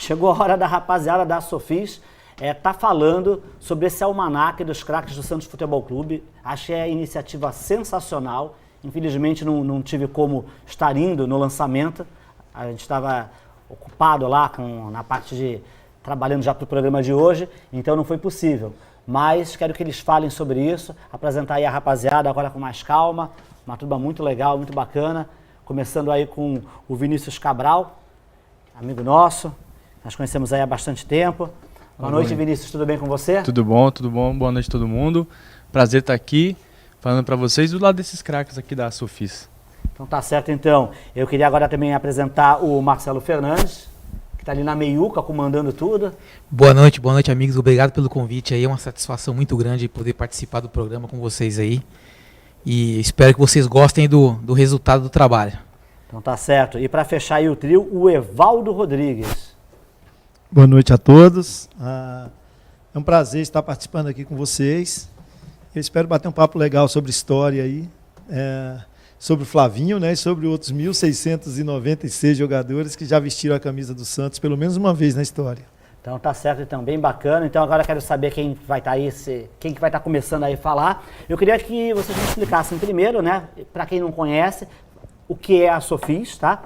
chegou a hora da rapaziada da Sofis tá falando sobre esse almanaque dos craques do Santos Futebol Clube. Achei a iniciativa sensacional. Infelizmente não tive como estar indo no lançamento. A gente estava ocupado lá na parte de trabalhando já para o programa de hoje, então não foi possível. Mas quero que eles falem sobre isso, apresentar aí a rapaziada agora com mais calma. Uma turma muito legal, muito bacana. Começando aí com o Vinícius Cabral, amigo nosso. Nós conhecemos aí há bastante tempo. Boa noite, Vinícius. Tudo bem com você? Tudo bom, tudo bom. Boa noite a todo mundo. Prazer estar aqui falando para vocês do lado desses craques aqui da Sofis. Então tá certo, então. Eu queria agora também apresentar o Marcelo Fernandes, que está ali na meiuca, comandando tudo. Boa noite, amigos. Obrigado pelo convite aí. É uma satisfação muito grande poder participar do programa com vocês aí. E espero que vocês gostem do resultado do trabalho. Então tá certo. E para fechar aí o trio, o Evaldo Rodrigues. Boa noite a todos. É um prazer estar participando aqui com vocês. Eu espero bater um papo legal sobre história aí, sobre o Flavinho, né, e sobre outros 1.696 jogadores que já vestiram a camisa do Santos pelo menos uma vez na história. Então tá certo, então, bem bacana. Então agora eu quero saber quem vai estar aí, quem que vai estar começando aí a falar. Eu queria que vocês me explicassem primeiro, né, para quem não conhece, o que é a Sofis, tá?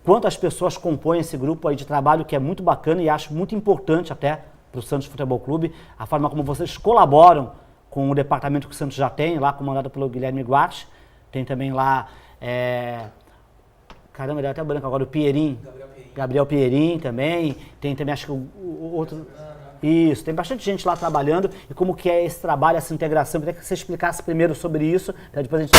Quantas pessoas compõem esse grupo aí de trabalho, que é muito bacana e acho muito importante até para o Santos Futebol Clube, a forma como vocês colaboram com o departamento que o Santos já tem, lá comandado pelo Guilherme Guarte. Tem também lá, caramba, deu até branco agora, o Pierin, Gabriel Pierin também, tem também acho que o outro... Isso, tem bastante gente lá trabalhando. E como que é esse trabalho, essa integração? Eu queria que você explicasse primeiro sobre isso, então depois a gente...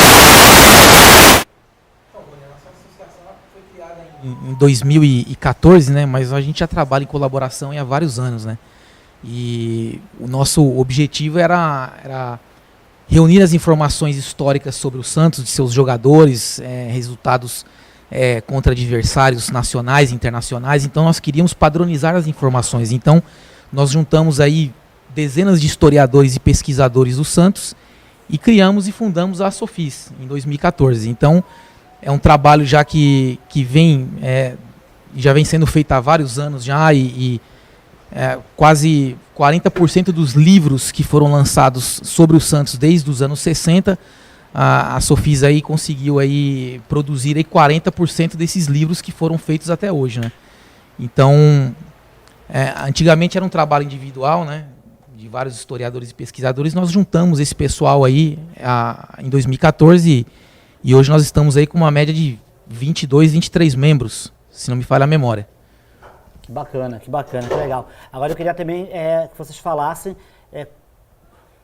Em 2014, né? Mas a gente já trabalha em colaboração há vários anos, né? E o nosso objetivo era reunir as informações históricas sobre o Santos, de seus jogadores, resultados contra adversários nacionais e internacionais. Então nós queríamos padronizar as informações. Então nós juntamos aí dezenas de historiadores e pesquisadores do Santos e criamos e fundamos a Sofis em 2014. Então é um trabalho já que já vem sendo feito há vários anos já e quase 40% dos livros que foram lançados sobre o Santos desde os anos 60, a Sofis aí conseguiu aí produzir aí 40% desses livros que foram feitos até hoje, né? Então, antigamente era um trabalho individual, né, de vários historiadores e pesquisadores. Nós juntamos esse pessoal aí em 2014 e hoje nós estamos aí com uma média de 22, 23 membros, se não me falha a memória. Que bacana, que legal. Agora eu queria também que vocês falassem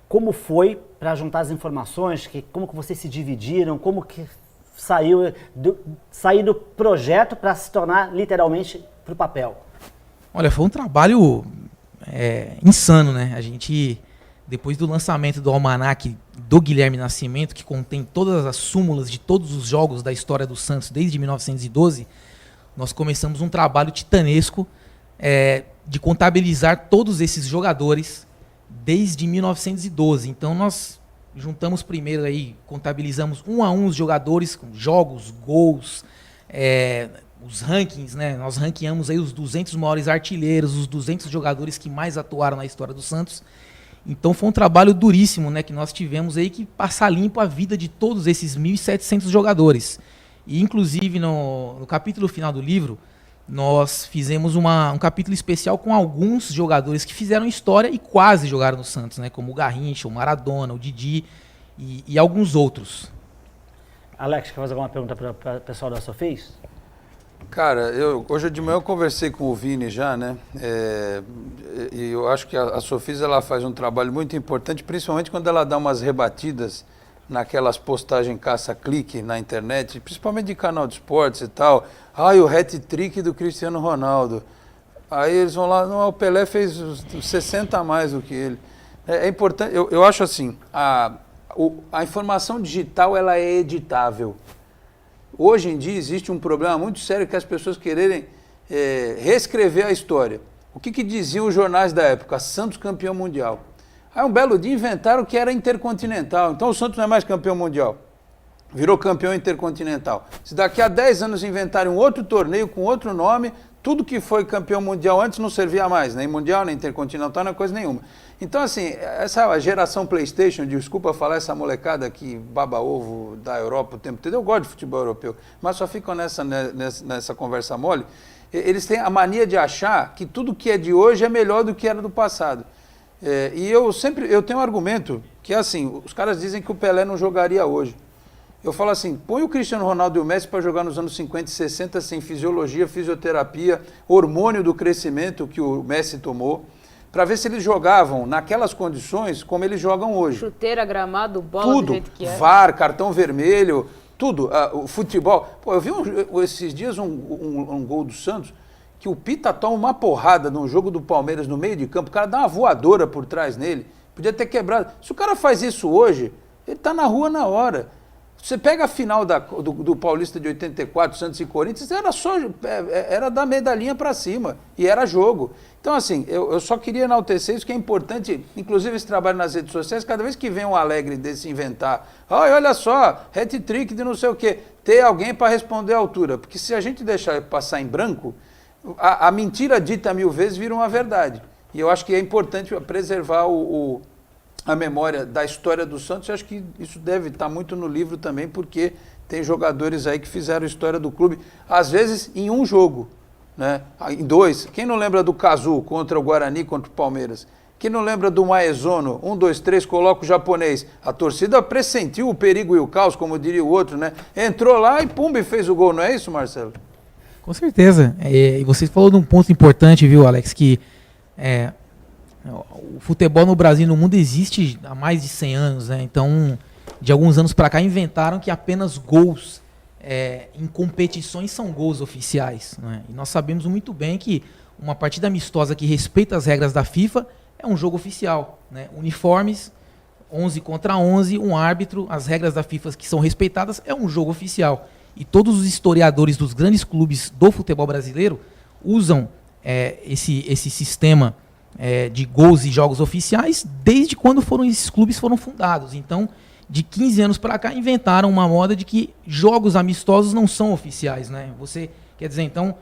como foi para juntar as informações, como que vocês se dividiram, como que saiu do projeto para se tornar literalmente para o papel. Olha, foi um trabalho insano, né? A gente, depois do lançamento do almanaque do Guilherme Nascimento, que contém todas as súmulas de todos os jogos da história do Santos desde 1912, nós começamos um trabalho titanesco de contabilizar todos esses jogadores desde 1912. Então nós juntamos primeiro aí, contabilizamos um a um os jogadores, com jogos, gols, os rankings, né? Nós ranqueamos aí os 200 maiores artilheiros, os 200 jogadores que mais atuaram na história do Santos. Então foi um trabalho duríssimo, né, que nós tivemos aí que passar limpo a vida de todos esses 1.700 jogadores. E inclusive no capítulo final do livro, nós fizemos um capítulo especial com alguns jogadores que fizeram história e quase jogaram no Santos, né, como o Garrincha, o Maradona, o Didi e alguns outros. Alex, quer fazer alguma pergunta para o pessoal da Sofis? Cara, hoje de manhã eu conversei com o Vini já, né? E eu acho que a Sofis ela faz um trabalho muito importante, principalmente quando ela dá umas rebatidas naquelas postagens caça-clique na internet, principalmente de canal de esportes e tal. O hat-trick do Cristiano Ronaldo. Aí eles vão lá, não, o Pelé fez 60 a mais do que ele. É importante, eu acho assim, a informação digital ela é editável. Hoje em dia existe um problema muito sério que as pessoas quererem reescrever a história. O que diziam os jornais da época? Santos campeão mundial. Aí um belo dia inventaram que era intercontinental. Então o Santos não é mais campeão mundial. Virou campeão intercontinental. Se daqui a 10 anos inventarem um outro torneio com outro nome, Tudo que foi campeão mundial antes não servia mais, nem mundial, nem intercontinental, nem coisa nenhuma. Então, assim, essa geração PlayStation, desculpa falar essa molecada que baba ovo da Europa o tempo todo, eu gosto de futebol europeu, mas só ficam nessa conversa mole. Eles têm a mania de achar que tudo que é de hoje é melhor do que era do passado. E eu tenho um argumento que é assim, os caras dizem que o Pelé não jogaria hoje. Eu falo assim, põe o Cristiano Ronaldo e o Messi para jogar nos anos 50 e 60 sem fisiologia, fisioterapia, hormônio do crescimento que o Messi tomou, para ver se eles jogavam naquelas condições como eles jogam hoje. Chuteira, gramado, bola tudo, do jeito que é. VAR, cartão vermelho, tudo. O futebol. Pô, eu vi esses dias um gol do Santos que o Pita toma uma porrada num jogo do Palmeiras no meio de campo, o cara dá uma voadora por trás nele, podia ter quebrado. Se o cara faz isso hoje, ele está na rua na hora. Você pega a final do Paulista de 84, Santos e Corinthians, era dar medalhinha para cima, e era jogo. Então, assim, eu só queria enaltecer isso, que é importante, inclusive esse trabalho nas redes sociais, cada vez que vem um alegre desse inventar, olha só, hat-trick de não sei o quê, ter alguém para responder à altura, porque se a gente deixar passar em branco, a mentira dita 1000 vezes vira uma verdade. E eu acho que é importante preservar a memória da história do Santos. Eu acho que isso deve estar muito no livro também, porque tem jogadores aí que fizeram a história do clube, às vezes em um jogo, né? Em 2. Quem não lembra do Kazu contra o Guarani, contra o Palmeiras? Quem não lembra do Maezono? 1, 2, 3, coloca o japonês. A torcida pressentiu o perigo e o caos, como diria o outro, né? Entrou lá e pumba, e fez o gol, não é isso, Marcelo? Com certeza. E você falou de um ponto importante, viu, Alex, que o futebol no Brasil e no mundo existe há mais de 100 anos, né? Então, de alguns anos para cá, inventaram que apenas gols em competições são gols oficiais, né? E nós sabemos muito bem que uma partida amistosa que respeita as regras da FIFA é um jogo oficial, né? Uniformes, 11 contra 11, um árbitro, as regras da FIFA que são respeitadas, é um jogo oficial. E todos os historiadores dos grandes clubes do futebol brasileiro usam esse sistema de gols e jogos oficiais desde quando esses clubes foram fundados. Então, de 15 anos para cá, inventaram uma moda de que jogos amistosos não são oficiais, né? Quer dizer, então,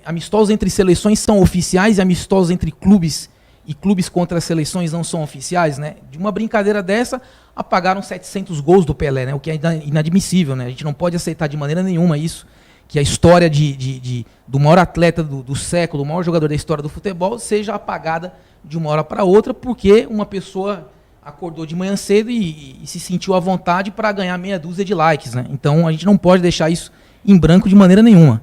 amistosos entre seleções são oficiais e amistosos entre clubes e clubes contra as seleções não são oficiais, né? De uma brincadeira dessa, apagaram 700 gols do Pelé, né? O que é inadmissível, né? A gente não pode aceitar de maneira nenhuma isso, que a história do maior atleta do século, o maior jogador da história do futebol, seja apagada de uma hora para outra, porque uma pessoa acordou de manhã cedo e se sentiu à vontade para ganhar meia dúzia de likes, né? Então a gente não pode deixar isso em branco de maneira nenhuma.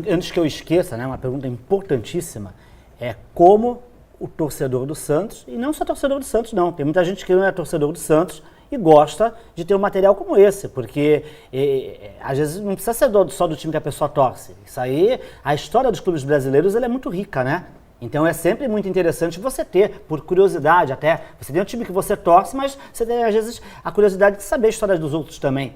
Antes que eu esqueça, né, uma pergunta importantíssima, é como o torcedor do Santos, e não só torcedor do Santos não, tem muita gente que não é torcedor do Santos e gosta de ter um material como esse, porque às vezes não precisa ser só do time que a pessoa torce. Isso aí, a história dos clubes brasileiros ela é muito rica, né? Então é sempre muito interessante você ter, por curiosidade até, você tem um time que você torce, mas você tem às vezes a curiosidade de saber a história dos outros também.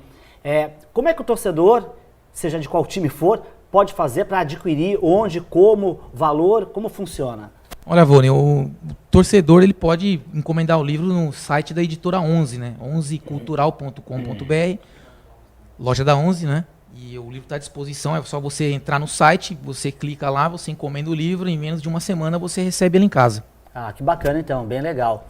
Como é que o torcedor, seja de qual time for, pode fazer para adquirir, onde, como, valor, como funciona? Olha, Vônia, o torcedor ele pode encomendar o livro no site da editora 11, né? 11cultural.com.br, loja da 11, né? E o livro está à disposição, é só você entrar no site, você clica lá, você encomenda o livro, em menos de uma semana você recebe ele em casa. Ah, que bacana então, bem legal.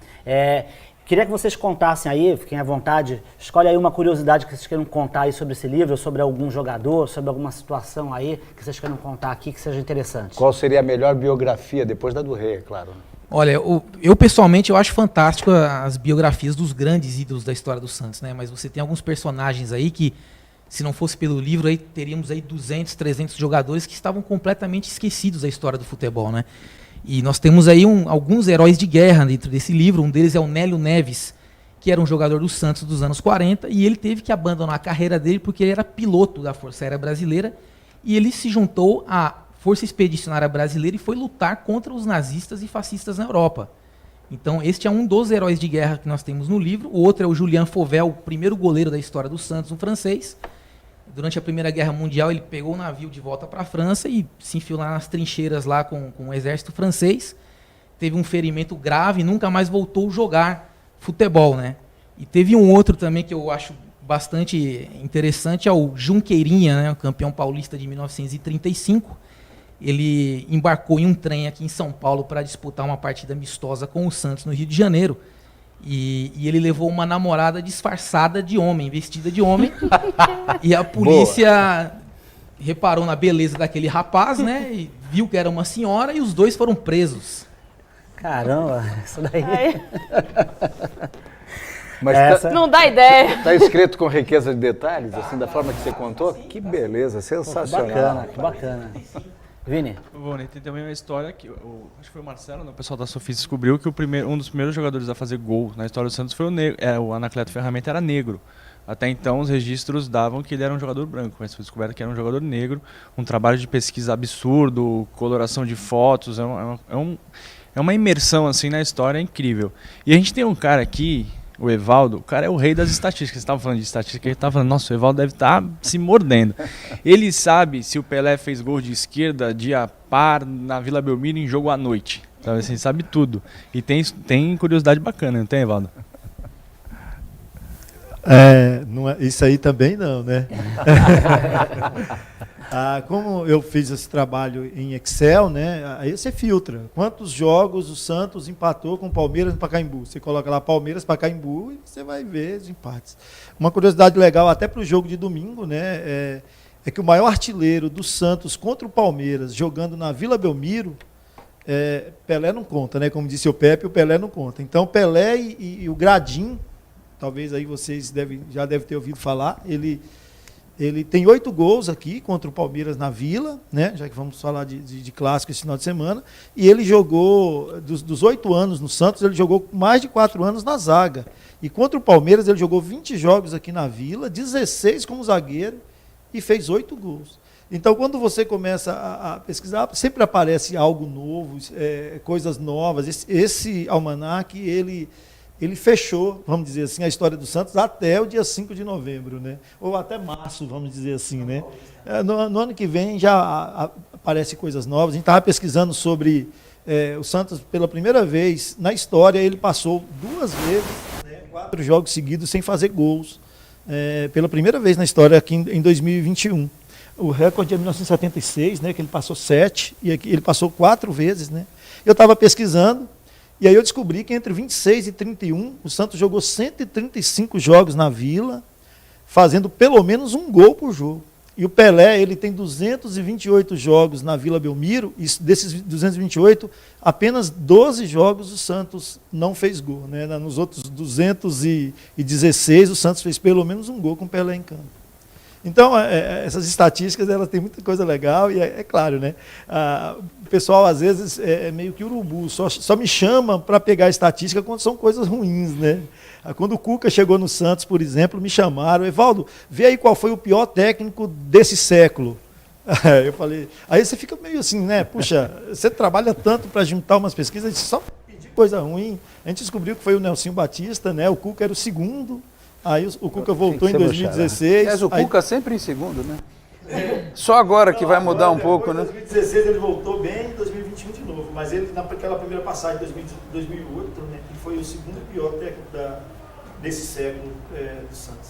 Queria que vocês contassem aí, fiquem à vontade, escolhe aí uma curiosidade que vocês queiram contar aí sobre esse livro, sobre algum jogador, sobre alguma situação aí que vocês queiram contar aqui que seja interessante. Qual seria a melhor biografia, depois da do Rei, é claro? Olha, eu pessoalmente eu acho fantástico as biografias dos grandes ídolos da história do Santos, né? Mas você tem alguns personagens aí que, se não fosse pelo livro, aí teríamos aí 200, 300 jogadores que estavam completamente esquecidos da história do futebol, né? E nós temos aí alguns heróis de guerra dentro desse livro. Um deles é o Nélio Neves, que era um jogador do Santos dos anos 40, e ele teve que abandonar a carreira dele porque ele era piloto da Força Aérea Brasileira, e ele se juntou à Força Expedicionária Brasileira e foi lutar contra os nazistas e fascistas na Europa. Então este é um dos heróis de guerra que nós temos no livro. O outro é o Julien Fauvel, o primeiro goleiro da história do Santos, um francês. Durante a Primeira Guerra Mundial, ele pegou o navio de volta para a França e se enfiou lá nas trincheiras lá com o exército francês. Teve um ferimento grave e nunca mais voltou a jogar futebol, né? E teve um outro também que eu acho bastante interessante é o Junqueirinha, né, o campeão paulista de 1935. Ele embarcou em um trem aqui em São Paulo para disputar uma partida amistosa com o Santos no Rio de Janeiro. E ele levou uma namorada disfarçada de homem, vestida de homem. E a polícia reparou na beleza daquele rapaz, né? E viu que era uma senhora e os dois foram presos. Caramba, isso daí... Mas Essa- Não dá ideia. tá escrito com riqueza de detalhes, assim, da forma que você contou? Que beleza, sensacional. Bacana, que bacana. Vini, Bom, né, tem também uma história que acho que foi o Marcelo, né, o pessoal da Sofia descobriu que um dos primeiros jogadores a fazer gol na história do Santos foi o Anacleto Ferramenta era negro. Até então os registros davam que ele era um jogador branco, mas foi descoberto que era um jogador negro. Um trabalho de pesquisa absurdo, coloração de fotos, é uma imersão assim na história incrível. E a gente tem um cara aqui, o Evaldo, o cara é o rei das estatísticas. Você estava falando de estatística, ele estava falando, nossa, o Evaldo deve estar se mordendo. Ele sabe se o Pelé fez gol de esquerda, de a par, na Vila Belmiro em jogo à noite. Sabe assim, sabe tudo. E tem curiosidade bacana, não tem, Evaldo? Isso aí também não, né? Como eu fiz esse trabalho em Excel, né? Aí você filtra. Quantos jogos o Santos empatou com o Palmeiras no Pacaembu? Você coloca lá Palmeiras, Pacaembu e você vai ver os empates. Uma curiosidade legal até para o jogo de domingo, né? É que o maior artilheiro do Santos contra o Palmeiras jogando na Vila Belmiro, Pelé não conta, né? Como disse o Pepe, o Pelé não conta. Então Pelé e o Gradim, talvez aí vocês já devem ter ouvido falar, ele tem 8 gols aqui contra o Palmeiras na Vila, né? Já que vamos falar de clássico esse final de semana. E ele jogou, dos 8 anos no Santos, ele jogou mais de 4 anos na zaga. E contra o Palmeiras ele jogou 20 jogos aqui na Vila, 16 como zagueiro e fez 8 gols. Então, quando você começa a pesquisar, sempre aparece algo novo, coisas novas. Esse almanaque, ele fechou, vamos dizer assim, a história do Santos até o dia 5 de novembro, né? Ou até março, vamos dizer assim, né? No ano que vem já aparecem coisas novas. A gente estava pesquisando sobre o Santos, pela primeira vez na história, ele passou 2 vezes, né, 4 jogos seguidos sem fazer gols. Pela primeira vez na história aqui em 2021. O recorde é 1976, né, que ele passou 7, e aqui ele passou 4 vezes, né? Eu estava pesquisando, e aí eu descobri que entre 26 e 31, o Santos jogou 135 jogos na Vila, fazendo pelo menos um gol por jogo. E o Pelé, ele tem 228 jogos na Vila Belmiro, e desses 228, apenas 12 jogos o Santos não fez gol, né? Nos outros 216, o Santos fez pelo menos um gol com o Pelé em campo. Então, essas estatísticas, elas têm muita coisa legal, e é claro, né? O pessoal, às vezes, é meio que urubu, só me chama para pegar a estatística quando são coisas ruins, né? Quando o Cuca chegou no Santos, por exemplo, me chamaram, Evaldo, vê aí qual foi o pior técnico desse século. Eu falei, aí você fica meio assim, né? Puxa, você trabalha tanto para juntar umas pesquisas, só pedir coisa ruim. A gente descobriu que foi o Nelsinho Batista, né? O Cuca era o segundo. Aí o Cuca voltou em 2016. Mas o Cuca sempre em segundo, né? Só agora que vai mudar um pouco, né? Em 2016 ele voltou bem, em 2021 de novo. Mas ele, naquela primeira passagem de 2008, né, que foi o segundo pior técnico desse século do Santos.